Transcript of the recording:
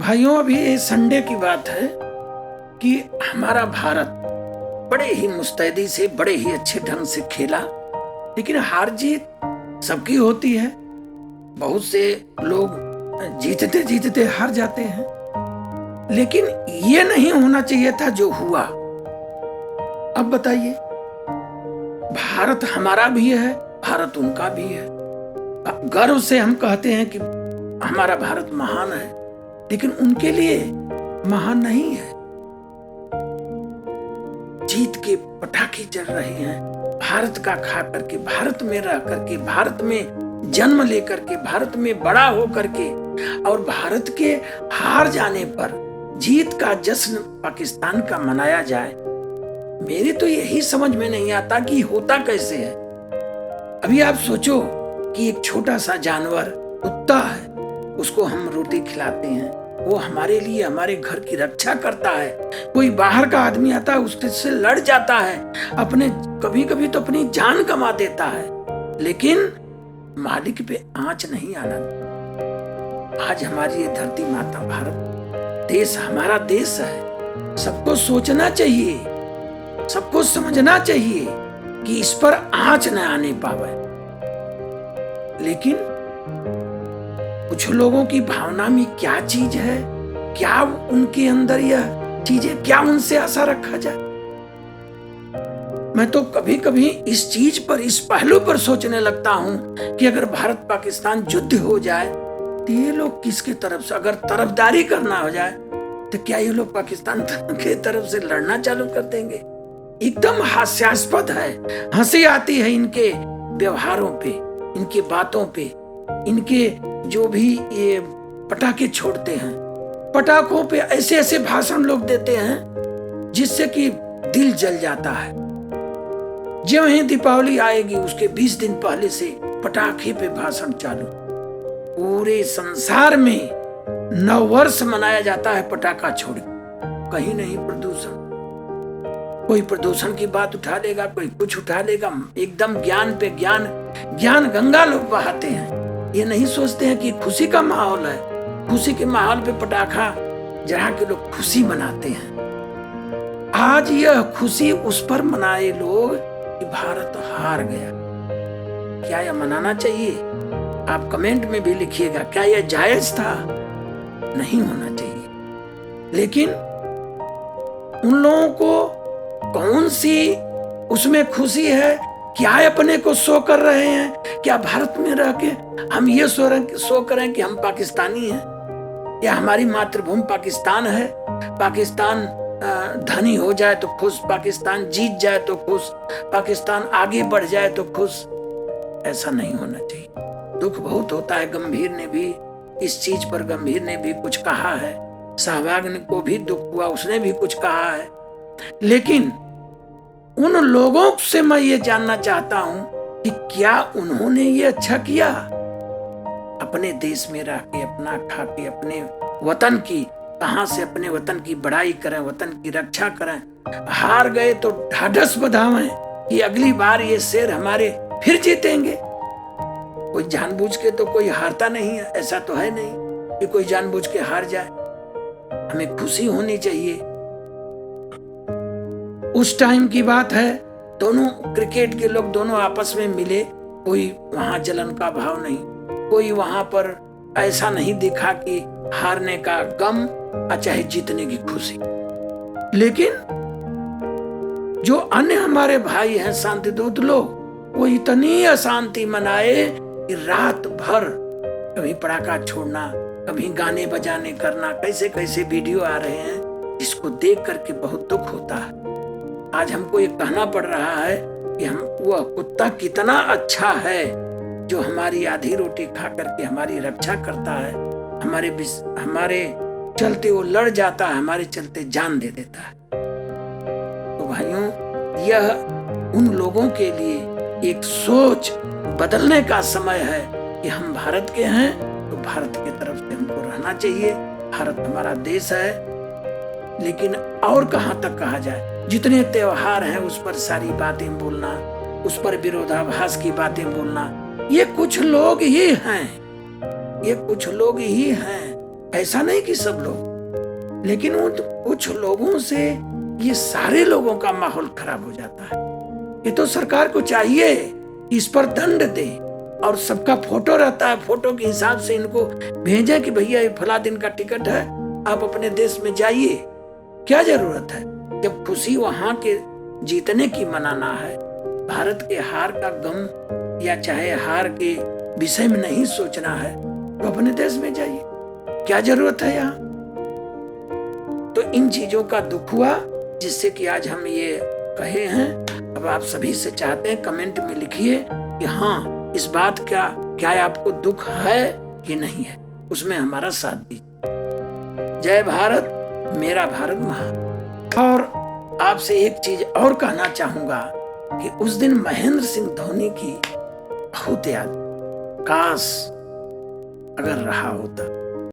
भाइयों, अभी संडे की बात है कि हमारा भारत बड़े ही मुस्तैदी से, बड़े ही अच्छे ढंग से खेला, लेकिन हार जीत सबकी होती है। बहुत से लोग जीतते जीतते हार जाते हैं, लेकिन ये नहीं होना चाहिए था जो हुआ। अब बताइए, भारत हमारा भी है, भारत उनका भी है। गर्व से हम कहते हैं कि हमारा भारत महान है, लेकिन उनके लिए महान नहीं है। जीत के पटाखे चल रहे हैं, भारत का खा करके, भारत में रह करके, भारत में जन्म लेकर के, भारत में बड़ा हो करके, और भारत के हार जाने पर जीत का जश्न पाकिस्तान का मनाया जाए। मेरी तो यही समझ में नहीं आता कि होता कैसे है। अभी आप सोचो कि एक छोटा सा जानवर कुत्ता है, उसको हम रोटी खिलाते हैं, वो हमारे लिए, हमारे घर की रक्षा करता है। कोई बाहर का आदमी आता है, उससे लड़ जाता है, अपने कभी कभी तो अपनी जान गंवा देता है, लेकिन मालिक पे आंच नहीं आना। आज हमारी ये धरती माता भारत देश हमारा देश है। सबको सोचना चाहिए, सबको समझना चाहिए कि इस पर आंच न आने पावे। लेकिन कुछ लोगों की भावना में क्या चीज है, क्या उनके अंदर यह चीजें, क्या उनसे आशा रखा जाए। मैं तो कभी कभी इस चीज पर, इस पहलू पर सोचने लगता हूं कि अगर भारत पाकिस्तान युद्ध हो जाए तो ये लोग किसके तरफ से, अगर तरफदारी करना हो जाए तो क्या ये लोग पाकिस्तान के तरफ से लड़ना चालू कर देंगे। एकदम हास्यास्पद है, हंसी आती है इनके व्यवहारों पे, इनकी बातों पे, इनके जो भी ये पटाखे छोड़ते हैं, पटाखों पे ऐसे ऐसे भाषण लोग देते हैं जिससे कि दिल जल जाता है। जब ही दीपावली आएगी उसके 20 दिन पहले से पटाखे पे भाषण चालू। पूरे संसार में नववर्ष मनाया जाता है पटाखा छोड़, कहीं नहीं प्रदूषण। कोई प्रदूषण की बात उठा लेगा, कोई कुछ उठा लेगा, एकदम ज्ञान पे ज्ञान, ज्ञान गंगा लोग बहाते हैं। ये नहीं सोचते हैं कि खुशी का माहौल है, खुशी के माहौल पे पटाखा जला के लोग खुशी मनाते हैं। आज यह खुशी उस पर मनाए लोग कि भारत हार गया। क्या यह मनाना चाहिए? आप कमेंट में भी लिखिएगा, क्या यह जायज था? नहीं होना चाहिए। लेकिन उन लोगों को कौन सी उसमें खुशी है? क्या अपने को शो कर रहे हैं? क्या भारत में रह के हम ये शो करें कि हम पाकिस्तानी हैं, या हमारी मातृभूमि पाकिस्तान है, पाकिस्तान धनी हो जाए तो खुश, पाकिस्तान जीत जाए तो खुश, पाकिस्तान आगे बढ़ जाए तो खुश। ऐसा नहीं होना चाहिए। दुख बहुत होता है। गंभीर ने भी इस चीज पर, गंभीर ने भी कुछ कहा है, सहवाग को भी दुख हुआ, उसने भी कुछ कहा है। लेकिन उन लोगों से मैं ये जानना चाहता हूं कि क्या उन्होंने ये अच्छा किया? अपने देश में रह के, अपना खा के, अपने वतन की, कहां से अपने वतन की बड़ाई करें, वतन की रक्षा करें। हार गए तो ढाढ़स बंधावें कि अगली बार ये शेर हमारे फिर जीतेंगे। कोई जानबूझ के तो कोई हारता नहीं है, ऐसा तो है नहीं कि कोई जानबूझ के हार जाए। हमें खुशी होनी चाहिए। उस टाइम की बात है, दोनों क्रिकेट के लोग दोनों आपस में मिले, कोई वहां जलन का भाव नहीं, कोई वहां पर ऐसा नहीं दिखा कि हारने का गम चाहे जीतने की खुशी। लेकिन जो अन्य हमारे भाई हैं शांतिदूत लोग, वो इतनी अशांति मनाए कि रात भर कभी पटाखा छोड़ना, कभी गाने बजाने करना, कैसे कैसे वीडियो आ रहे हैं, इसको देख करके बहुत दुख होता है। आज हमको ये कहना पड़ रहा है कि वह कुत्ता कितना अच्छा है जो हमारी आधी रोटी खा करके हमारी रक्षा करता है, हमारे चलते वो लड़ जाता है, हमारे चलते जान दे देता है। तो भाइयों, यह उन लोगों के लिए एक सोच बदलने का समय है कि हम भारत के हैं तो भारत की तरफ से हमको रहना चाहिए। भारत हमारा देश है। लेकिन और कहां तक कहा जाए? जितने त्योहार हैं उस पर सारी बातें बोलना, उस पर विरोधाभास की बातें बोलना, ये कुछ लोग ही हैं, ये कुछ लोग ही हैं ऐसा नहीं कि सब लोग, लेकिन उन कुछ लोगों से ये सारे लोगों का माहौल खराब हो जाता है। ये तो सरकार को चाहिए कि इस पर दंड दे, और सबका फोटो रहता है, फोटो के हिसाब से इनको भेजे कि भैया ये फला दिन का टिकट है, आप अपने देश में जाइए। क्या जरूरत है? जब खुशी वहां के जीतने की मनाना है, भारत के हार का गम या चाहे हार के विषय में नहीं सोचना है, तो अपने देश में जाइए। क्या जरूरत है यहाँ? तो इन चीजों का दुख हुआ, जिससे कि आज हम ये कहे हैं। अब आप सभी से चाहते हैं कमेंट में लिखिए कि हाँ, इस बात का क्या आपको दुख है कि नहीं है, उसमें हमारा साथ दीजिए। जय भारत, मेरा भारत महान। और आपसे एक चीज और कहना चाहूंगा कि उस दिन महेंद्र सिंह धोनी की बहुत याद, काश अगर रहा होता।